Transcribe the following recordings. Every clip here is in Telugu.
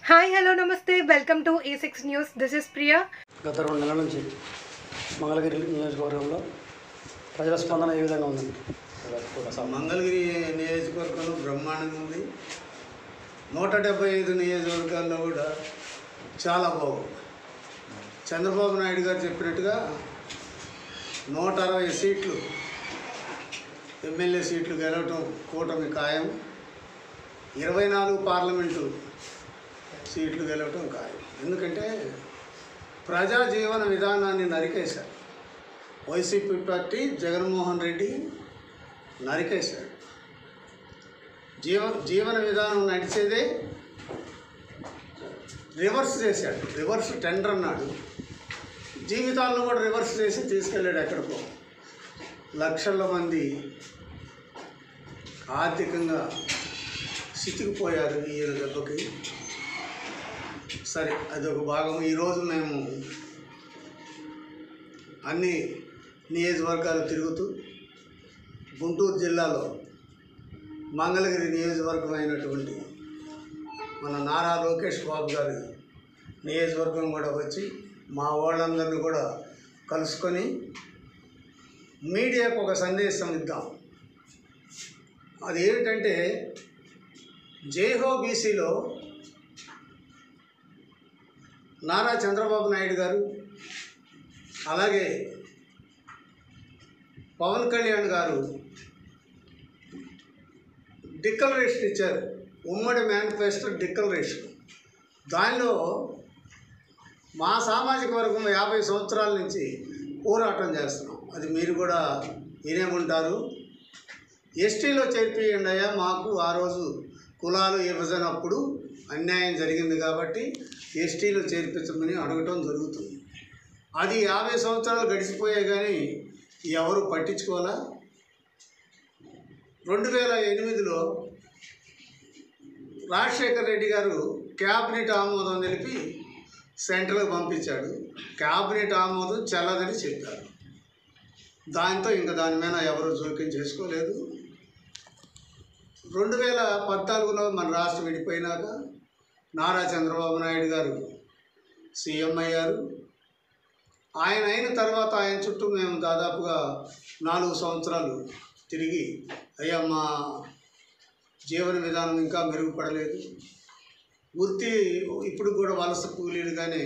హాయ్ హలో నమస్తే welcome to A6 news. This is Priya. గత 2 నెలల నుంచి మంగళగిరి నియోజకవర్గంలో ప్రజల స్పందన ఏ విధంగా ఉందండి? మంగళగిరి నియోజకవర్గంలో బ్రహ్మాండంగా ఉంది. 175 నియోజకవర్గాల్లో కూడా చాలా బాగుంది. చంద్రబాబు నాయుడు గారు చెప్పినట్టుగా 160 సీట్లు ఎమ్మెల్యే సీట్లు గెలవటం కూటమి ఖాయం. 24 పార్లమెంటు సీట్లు గెలవటం ఖాయం. ఎందుకంటే ప్రజా జీవన విధానాన్ని నరికేశారు. వైసీపీ పార్టీ జగన్మోహన్ రెడ్డి నరికేశాడు. జీవన విధానం నడిచేదే రివర్స్ చేశాడు. రివర్స్ టెండర్ అన్నాడు. జీవితాలను కూడా రివర్స్ చేసి తీసుకెళ్ళాడు ఎక్కడికో. లక్షల మంది ఆర్థికంగా చితికిపోయారు ఈయన దెబ్బకి. సరే, అదొక భాగం. ఈరోజు మేము అన్ని నియోజకవర్గాలు తిరుగుతూ గుంటూరు జిల్లాలో మంగళగిరి నియోజకవర్గం అయినటువంటి మన నారా లోకేష్ బాబు గారి నియోజకవర్గం కూడా వచ్చి మా వాళ్ళందరినీ కూడా కలుసుకొని మీడియాకు ఒక సందేశం ఇద్దాం. అది ఏమిటంటే, జైహో బీసీలో నారా చంద్రబాబు నాయుడు గారు, అలాగే పవన్ కళ్యాణ్ గారు డిక్లరేషన్ ఇచ్చారు. ఉమ్మడి మేనిఫెస్టో డిక్లరేషన్. దానిలో మా సామాజిక వర్గం 50 సంవత్సరాల నుంచి పోరాటం చేస్తున్నాం. అది మీరు కూడా వినేముంటారు. ఎస్టీలో చేర్పియండి అయ్యా, మాకు ఆ రోజు కులాలు విభజన అప్పుడు అన్యాయం జరిగింది కాబట్టి ఎస్టీలో చేర్పించమని అడగటం జరుగుతుంది. అది 50 సంవత్సరాలు గడిచిపోయాయి కానీ ఎవరు పట్టించుకోవాలా. 2008లో రాజశేఖర్ రెడ్డి గారు క్యాబినెట్ ఆమోదం తెలిపి సెంట్రల్కి పంపించాడు. క్యాబినెట్ ఆమోదం చెల్లదని చెప్పారు. దాంతో ఇంకా దాని మీద ఎవరు జోక్యం చేసుకోలేదు. 2014లో మన రాష్ట్రం విడిపోయినాక నారా చంద్రబాబు నాయుడు గారు సీఎం అయ్యారు. ఆయన అయిన తర్వాత ఆయన చుట్టూ మేము దాదాపుగా 4 సంవత్సరాలు తిరిగి, అయ్యా మా జీవన విధానం ఇంకా మెరుగుపడలేదు, వృత్తి ఇప్పుడు కూడా వలస కూలీలుగానే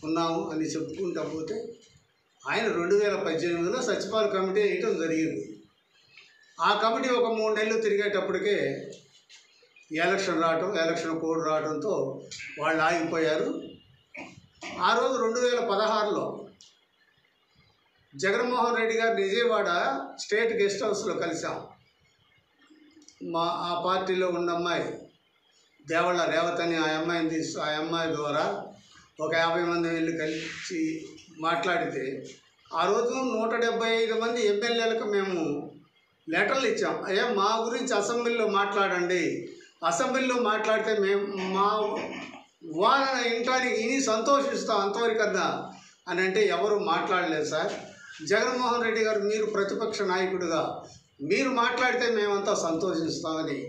ఉన్నాము అని చెప్పుకుంటా పోతే ఆయన 2018లో సచివాలయ కమిటీ వేయటం జరిగింది. ఆ కమిటీ ఒక 3 నెలలు తిరిగేటప్పటికే ఎలక్షన్ కోడ్ రావడంతో వాళ్ళు ఆగిపోయారు. ఆ రోజు 2016లో జగన్మోహన్ రెడ్డి గారు విజయవాడ స్టేట్ గెస్ట్ హౌస్లో కలిసాం. ఆ పార్టీలో ఉన్న అమ్మాయి దేవళ్ళ రేవతి అని ఆ అమ్మాయి ద్వారా ఒక 50 మంది వెళ్ళి కలిసి మాట్లాడితే, ఆ రోజు 175 మంది ఎమ్మెల్యేలకు మేము లెటర్లు ఇచ్చాం. అయ్యా మా గురించి అసెంబ్లీలో మాట్లాడండి, అసెంబ్లీలో మాట్లాడితే మేము మా వాళ్ళని ఇంటానికి ఇని సంతోషిస్తాం అంతవరకన్నా అని అంటే ఎవరు మాట్లాడలేదు సార్. జగన్మోహన్ రెడ్డి గారు మీరు ప్రతిపక్ష నాయకుడిగా మీరు మాట్లాడితే మేమంతా సంతోషిస్తామని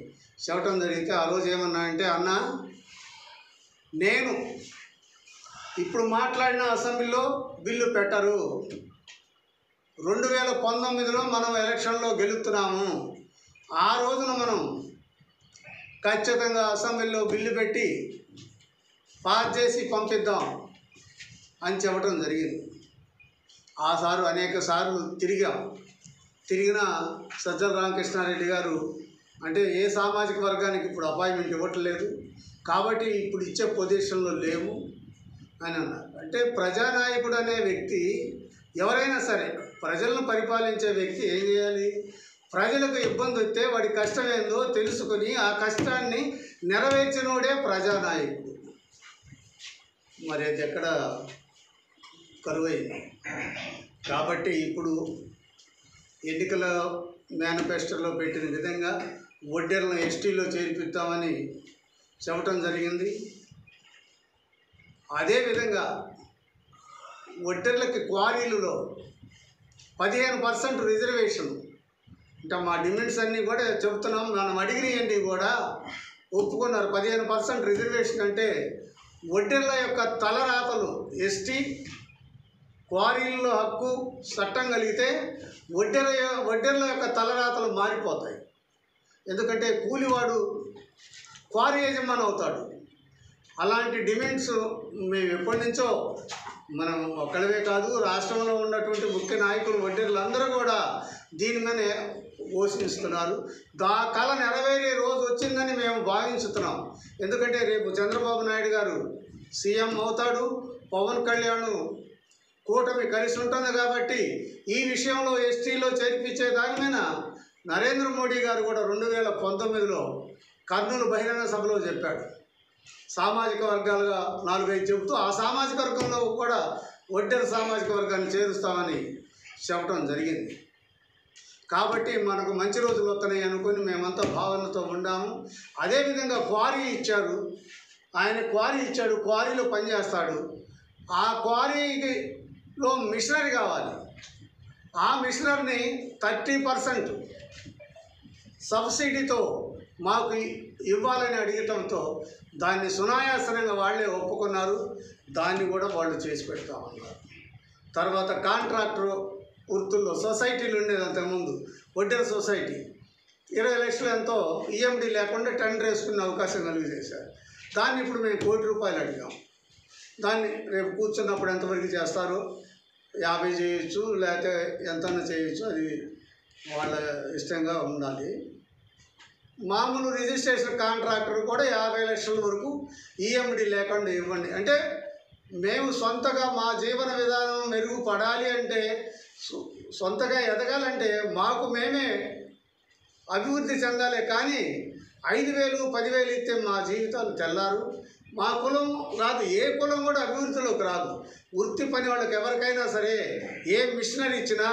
చెప్పడం జరిగితే, ఆ రోజు ఏమన్నా అంటే, అన్నా నేను ఇప్పుడు మాట్లాడిన అసెంబ్లీలో బిల్లు పెట్టరు, 2019లో మనం ఎలక్షన్లో గెలుస్తున్నాము, ఆ రోజున మనం ఖచ్చితంగా అసెంబ్లీలో బిల్లు పెట్టి పాస్ చేసి పంపిద్దాం అని చెప్పడం జరిగింది. ఆ సారు అనేక సార్లు తిరిగిన సజ్జల రామకృష్ణారెడ్డి గారు అంటే ఏ సామాజిక వర్గానికి ఇప్పుడు అపాయింట్మెంట్ ఇవ్వట్లేదు కాబట్టి ఇప్పుడు ఇచ్చే పొజిషన్లో లేము అని అన్నారు. అంటే ప్రజానాయకుడు అనే వ్యక్తి ఎవరైనా సరే, ప్రజలను పరిపాలించే వ్యక్తి ఏం చేయాలి? ప్రజలకు ఇబ్బంది వస్తే వాడి కష్టం ఏందో తెలుసుకొని ఆ కష్టాన్ని నెరవేర్చినోడే ప్రజానాయకుడు. మరి అది ఎక్కడ కరువైంది. కాబట్టి ఇప్పుడు ఎన్నికల మేనిఫెస్టోలో పెట్టిన విధంగా వడ్డీలను ఎస్టీలో చేర్పిస్తామని చెప్పటం జరిగింది. అదేవిధంగా వడ్డీర్లకి క్వారీలలో 15% రిజర్వేషన్. అంటే మా డిమాండ్స్ అన్నీ కూడా చెబుతున్నాం. మనం అడిగినవన్నీ కూడా ఒప్పుకున్నారు. 15% రిజర్వేషన్ అంటే వడ్డెర్ల యొక్క తలరాతలు ఎస్టీ క్వారీల్లో హక్కు చట్టం కలిగితే వడ్డెర్ల యొక్క తలరాతలు మారిపోతాయి. ఎందుకంటే కూలివాడు క్వారీ యజమాని అవుతాడు. అలాంటి డిమాండ్స్ మేము ఎప్పటి నుంచో మనం ఒక్కడవే కాదు, రాష్ట్రంలో ఉన్నటువంటి ముఖ్య నాయకులు వడ్డెర్లందరూ కూడా దీని మీద ఘోషిస్తున్నారు. కళ నెరవేరే రోజు వచ్చిందని మేము భావించుతున్నాం. ఎందుకంటే రేపు చంద్రబాబు నాయుడు గారు సీఎం అవుతాడు, పవన్ కళ్యాణ్ కూటమి కలిసి ఉంటుంది కాబట్టి ఈ విషయంలో ఎస్టీలో చేర్పించే దాని మీద నరేంద్ర మోడీ గారు కూడా 2019లో కర్నూలు బహిరంగ సభలో చెప్పాడు. సామాజిక వర్గాలుగా 4-5 చెబుతూ ఆ సామాజిక వర్గంలో కూడా వడ్డెర సామాజిక వర్గాన్ని చేరుస్తామని చెప్పడం జరిగింది. కాబట్టి మనకు మంచి రోజులు వస్తున్నాయి అనుకొని మేమంతా భావనతో ఉన్నాము. అదేవిధంగా క్వారీ ఇచ్చారు, ఆయన క్వారీ ఇచ్చాడు, క్వారీలో పనిచేస్తాడు. ఆ క్వారీలో మిషనరీ కావాలి. ఆ మిషనరీని 30% సబ్సిడీతో మాకు ఇవ్వాలని అడగటంతో దాన్ని సునాయాసనంగా వాళ్ళే ఒప్పుకున్నారు. దాన్ని కూడా వాళ్ళు చేసి పెడతామన్నారు. తర్వాత కాంట్రాక్టర్ వృత్తుల్లో సొసైటీలు ఉండేది అంతకుముందు, వడ్డెర సొసైటీ 20 లక్షలు ఎంతో ఈఎండి లేకుండా టెండర్ వేసుకునే అవకాశం కలిగజేశారు. దాన్ని ఇప్పుడు మేము ₹1 కోటి అడిగాం. దాన్ని రేపు కూర్చున్నప్పుడు ఎంతవరకు చేస్తారో 50 చేయొచ్చు, లేకపోతే ఎంతన్నా చేయొచ్చు, అది వాళ్ళ ఇష్టంగా ఉండాలి. మామూలు రిజిస్ట్రేషన్ కాంట్రాక్టర్ కూడా 50 లక్షల వరకు ఈఎండి లేకుండా ఇవ్వండి. అంటే మేము సొంతగా మా జీవన విధానం మెరుగుపడాలి అంటే, సొంతగా ఎదగాలంటే మాకు మేమే అభివృద్ధి చెందాలి. కానీ 5,000 10,000 ఇస్తే మా జీవితాలు తెల్లారు. మా కులం రాదు, ఏ కులం కూడా అభివృద్ధిలోకి రాదు. వృత్తి పని వాళ్ళకి ఎవరికైనా సరే ఏ మిషనరీ ఇచ్చినా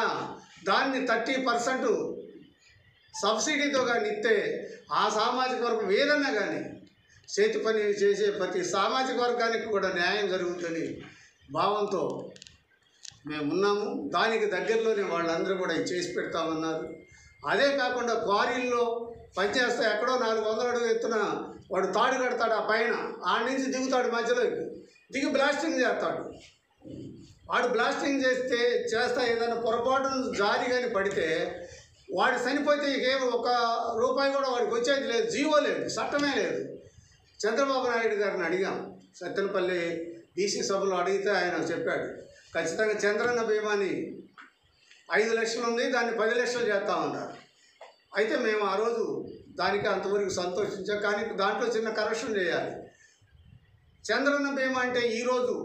దాన్ని 30% సబ్సిడీతో కానీ ఇస్తే ఆ సామాజిక వర్గం ఏదన్నా కానీ చేతి పని చేసే ప్రతి సామాజిక వర్గానికి కూడా న్యాయం జరుగుతుందని భావంతో మేము ఉన్నాము. దానికి దగ్గరలోనే వాళ్ళందరూ కూడా చేసి పెడతామన్నారు. అదే కాకుండా క్వారీల్లో పనిచేస్తే ఎక్కడో 400 అడుగు ఎత్తున వాడు తాడు కడతాడు, ఆ పైన ఆడ నుంచి దిగుతాడు, మధ్యలోకి దిగి బ్లాస్టింగ్ చేస్తాడు. వాడు బ్లాస్టింగ్ చేస్తా ఏదైనా పొరపాటును జారి కానీ పడితే వాడు చనిపోతే ఇంకేం ₹1 కూడా వాడికి వచ్చేది లేదు, జీవో లేదు, చట్టమే లేదు. చంద్రబాబు నాయుడు గారిని అడిగాం, సత్తెనపల్లి బీసీ సభలో అడిగితే ఆయన చెప్పాడు ఖచ్చితంగా చంద్రన్న బీమాని 5 లక్షలు ఉంది, దాన్ని 10 లక్షలు చేస్తామన్నారు. అయితే మేము ఆ రోజు దానికి అంతవరకు సంతోషించాం. కానీ దాంట్లో చిన్న కరెక్షన్ చేయాలి. చంద్రన్న బీమా అంటే ఈరోజు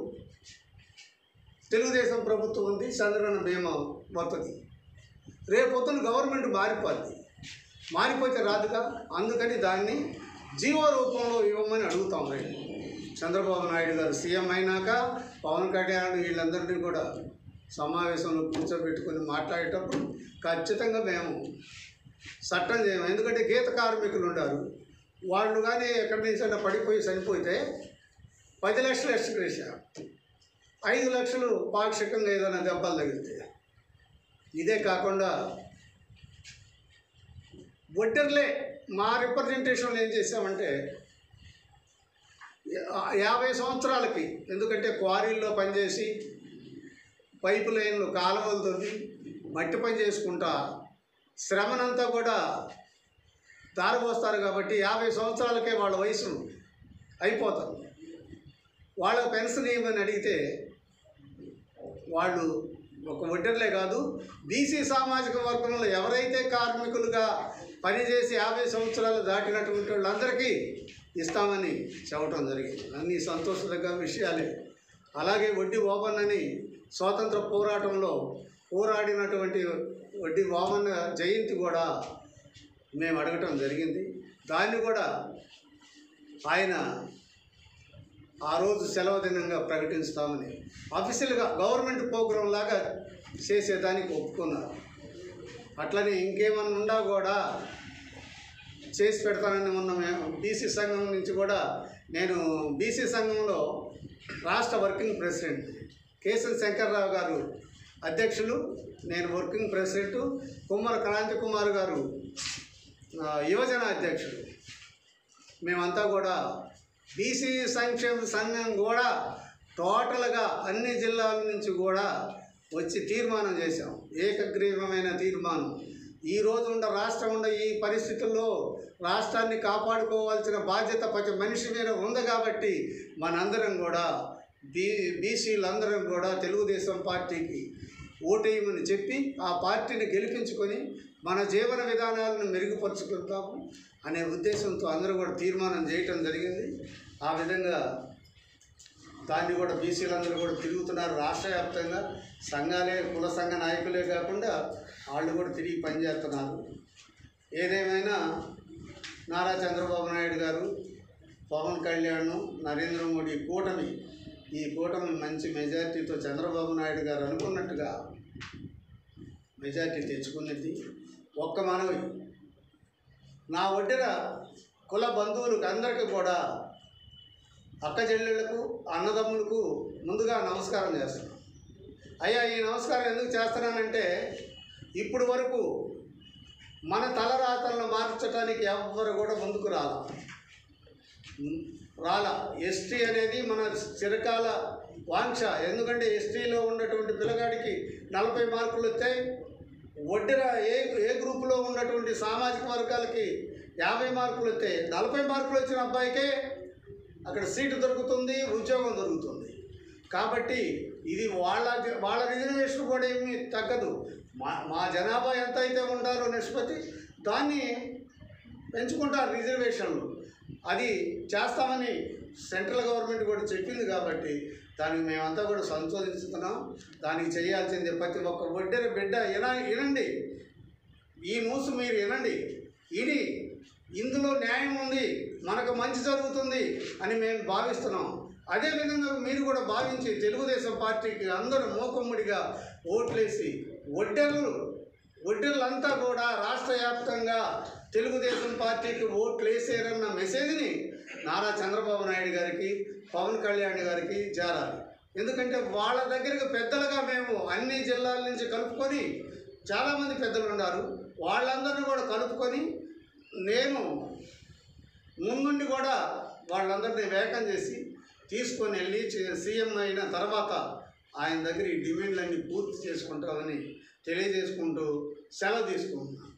తెలుగుదేశం ప్రభుత్వం ఉంది, చంద్రన్న బీమా వస్తుంది. రేపొద్దున గవర్నమెంట్ మారిపోతే రాదుగా. అందుకని దాన్ని జీవో రూపంలో ఇవ్వమని అడుగుతాం. రేపు చంద్రబాబు నాయుడు గారు సీఎం అయినాక పవన్ కళ్యాణ్ వీళ్ళందరినీ కూడా సమావేశంలో కూర్చోబెట్టుకొని మాట్లాడేటప్పుడు ఖచ్చితంగా మేము చట్టం చేయము. ఎందుకంటే గీత కార్మికులు ఉన్నారు, వాళ్ళు కానీ ఎక్కడి నుంచి పడిపోయి చనిపోతే 10 లక్షలు ఎక్స్గ్రేషన్, 5 లక్షలు పాక్షికంగా ఏదైనా దెబ్బలు తగిలితే. ఇదే కాకుండా వడ్డెర్లే మా రిప్రజెంటేషన్లో ఏం చేసామంటే 50 సంవత్సరాలకి, ఎందుకంటే క్వారీల్లో పనిచేసి పైపు లైన్లు కాలువలు తవ్వి మట్టి పని చేసుకుంటా శ్రమనంతా కూడా దారపోస్తారు కాబట్టి 50 సంవత్సరాలకే వాళ్ళ వయసు అయిపోతుంది. వాళ్ళ పెన్షన్ ఇవ్వమని అడిగితే వాళ్ళు ఒక వడ్డెర్లే కాదు, బీసీ సామాజిక వర్గంలో ఎవరైతే కార్మికులుగా పనిచేసి 50 సంవత్సరాలు దాటినటువంటి వాళ్ళందరికీ ఇస్తామని చెప్పడం జరిగింది. అన్నీ సంతోషదగ్గ విషయాలే. అలాగే వడ్డీ ఓబన్నని స్వాతంత్ర పోరాటంలో పోరాడినటువంటి వడ్డీ ఓబన్న జయంతి కూడా మేము అడగటం జరిగింది. దాన్ని కూడా ఆయన ఆ రోజు సెలవు దినంగా ప్రకటిస్తామని ఆఫీషియల్గా గవర్నమెంట్ ప్రోగ్రాం లాగా చేసేదానికి ఒప్పుకున్నారు. అట్లనే ఇంకేమన్నా ఉన్నా కూడా చేసి పెడతానని మొన్న మేము బీసీ సంఘం నుంచి కూడా, నేను బీసీ సంఘంలో రాష్ట్ర వర్కింగ్ ప్రెసిడెంట్, కేశవ శంకర్రావు గారు అధ్యక్షులు, నేను వర్కింగ్ ప్రెసిడెంట్, కుమ్మర క్రాంతి కుమార్ గారు యువజన అధ్యక్షుడు. మేమంతా కూడా బీసీ సంక్షేమ సంఘం కూడా టోటల్గా అన్ని జిల్లాల నుంచి కూడా వచ్చి తీర్మానం చేశాం. ఏకగ్రీవమైన తీర్మానం. ఈ రోజు రాష్ట్రం ఈ పరిస్థితుల్లో రాష్ట్రాన్ని కాపాడుకోవాల్సిన బాధ్యత ప్రతి మనిషి మీద ఉంది కాబట్టి మనందరం కూడా బీసీలందరం కూడా తెలుగుదేశం పార్టీకి ఓటేయమని చెప్పి ఆ పార్టీని గెలిపించుకొని మన జీవన విధానాలను మెరుగుపరుచుకుంటాము అనే ఉద్దేశంతో అందరూ కూడా తీర్మానం చేయటం జరిగింది. ఆ విధంగా దాన్ని కూడా బీసీలందరూ కూడా తిరుగుతున్నారు. రాష్ట్ర వ్యాప్తంగా సంఘాలే, కుల సంఘ నాయకులే కాకుండా వాళ్ళు కూడా తిరిగి పనిచేస్తున్నారు. ఏదేమైనా నారా చంద్రబాబు నాయుడు గారు, పవన్ కళ్యాణ్, నరేంద్ర మోడీ ఈ కూటమి మంచి మెజార్టీతో చంద్రబాబు నాయుడు గారు అనుకున్నట్టుగా మెజార్టీ తెచ్చుకున్నది. ఒక్క మనవి, నా ఒడ్డెర కుల బంధువులకు అందరికీ కూడా, అక్క చెల్లెళ్లకు, అన్నదమ్ములకు ముందుగా నమస్కారం చేస్తున్నాను. అయ్యా, ఈ నమస్కారం ఎందుకు చేస్తున్నానంటే, ఇప్పుడు వరకు మన తలరాతలను మార్చడానికి ఎవ్వరు కూడా ముందుకు రాలా. ఎస్టీ అనేది మన చిరకాల వాంఛ. ఎందుకంటే ఎస్టీలో ఉన్నటువంటి పిల్లగాడికి 40 మార్కులు వస్తాయి. ఒడ్డెర ఏ గ్రూపులో ఉన్నటువంటి సామాజిక వర్గాలకి 50 మార్కులు వస్తాయి. 40 మార్కులు వచ్చిన అబ్బాయికే అక్కడ సీటు దొరుకుతుంది, ఉద్యోగం దొరుకుతుంది. కాబట్టి ఇది వాళ్ళ రిజర్వేషన్ కూడా ఏమీ తగ్గదు. మా జనాభా ఎంత అయితే ఉంటారో నిష్పత్తి దాన్ని పెంచుకుంటారు రిజర్వేషన్లు. అది చేస్తామని సెంట్రల్ గవర్నమెంట్ కూడా చెప్పింది కాబట్టి దానికి మేమంతా కూడా సంతోషిస్తున్నాం. దానికి చేయాల్సింది ప్రతి ఒక్క ఒడ్డెర బిడ్డ వినండి, ఈ న్యూస్ మీరు వినండి. ఇందులో న్యాయం ఉంది, మనకు మంచి జరుగుతుంది అని మేము భావిస్తున్నాం. అదేవిధంగా మీరు కూడా భావించి తెలుగుదేశం పార్టీకి అందరూ మూకుమ్మడిగా ఓట్లేసి ఒడ్డెర్లంతా కూడా రాష్ట్ర వ్యాప్తంగా తెలుగుదేశం పార్టీకి ఓట్లు వేసారన్న మెసేజ్ని నారా చంద్రబాబు నాయుడు గారికి, పవన్ కళ్యాణ్ గారికి చేరాలి. ఎందుకంటే వాళ్ళ దగ్గరికి పెద్దలుగా మేము అన్ని జిల్లాల నుంచి కలుపుకొని, చాలామంది పెద్దలు ఉన్నారు, వాళ్ళందరినీ కూడా కలుపుకొని నేను ముందుండి కూడా వాళ్ళందరినీ వేకం చేసి తీసుకొని వెళ్ళి సీఎం అయిన తర్వాత ఆయన దగ్గర ఈ డిమాండ్లన్నీ పూర్తి చేసుకుంటామని తెలియజేసుకుంటూ సెలవు తీసుకుంటున్నాను.